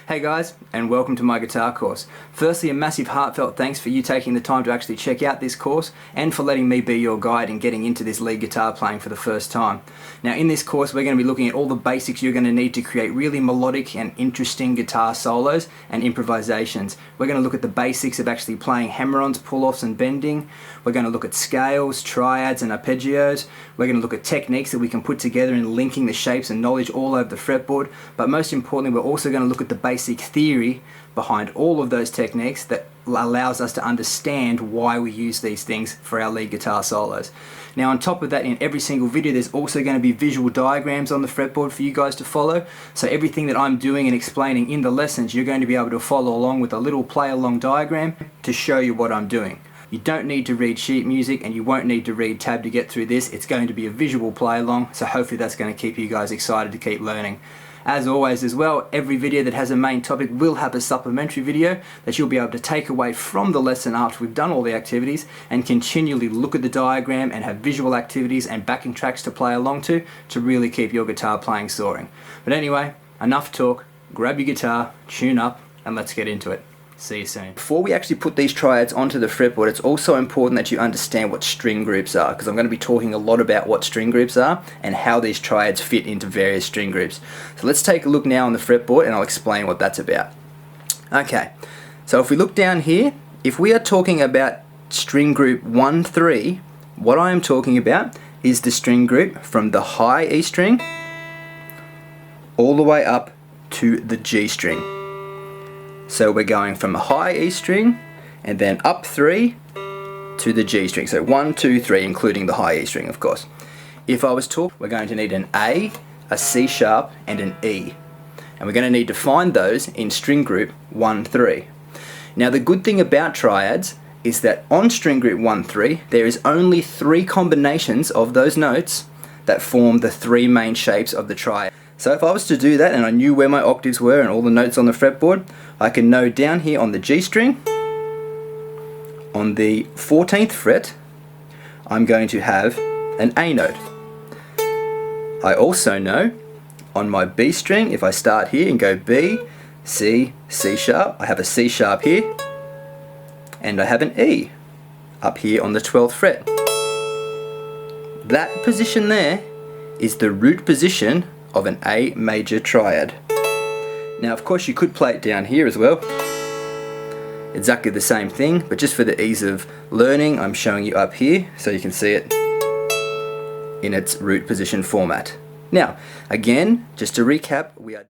Hey guys, and welcome to my guitar course. Firstly, a massive heartfelt thanks for you taking the time to actually check out this course and for letting me be your guide in getting into this lead guitar playing for the first time. Now in this course we're going to be looking at all the basics you're going to need to create really melodic and interesting guitar solos and improvisations. We're going to look at the basics of actually playing hammer-ons, pull-offs and bending. We're going to look at scales, triads and arpeggios. We're going to look at techniques that we can put together in linking the shapes and knowledge all over the fretboard. But most importantly, we're also going to look at the basic theory behind all of those techniques that allows us to understand why we use these things for our lead guitar solos. Now on top of that, in every single video there's also going to be visual diagrams on the fretboard for you guys to follow. So everything that I'm doing and explaining in the lessons, you're going to be able to follow along with a little play along diagram to show you what I'm doing. You don't need to read sheet music and you won't need to read tab to get through this. It's going to be a visual play along, so hopefully that's going to keep you guys excited to keep learning. As always as well, every video that has a main topic will have a supplementary video that you'll be able to take away from the lesson after we've done all the activities and continually look at the diagram and have visual activities and backing tracks to play along to really keep your guitar playing soaring. But anyway, enough talk, grab your guitar, tune up, and let's get into it. See you soon. Before we actually put these triads onto the fretboard, it's also important that you understand what string groups are, because I'm going to be talking a lot about what string groups are and how these triads fit into various string groups. So let's take a look now on the fretboard and I'll explain what that's about. Okay, so if we look down here, if we are talking about string group 1-3, what I am talking about is the string group from the high E string all the way up to the G string. So we're going from a high E string and then up 3 to the G string. So 1, 2, 3, including the high E string, of course. If I was talking, we're going to need an A, a C sharp, and an E. And we're going to need to find those in string group 1-3. Now the good thing about triads is that on string group 1-3, there is only 3 combinations of those notes that form the 3 main shapes of the triad. So if I was to do that and I knew where my octaves were and all the notes on the fretboard, I can know down here on the G string, on the 14th fret, I'm going to have an A note. I also know on my B string, if I start here and go B, C, C sharp, I have a C sharp here, and I have an E up here on the 12th fret. That position there is the root position of an A major triad. Now of course you could play it down here as well, exactly the same thing, but just for the ease of learning I'm showing you up here so you can see it in its root position format. Now again, just to recap, we are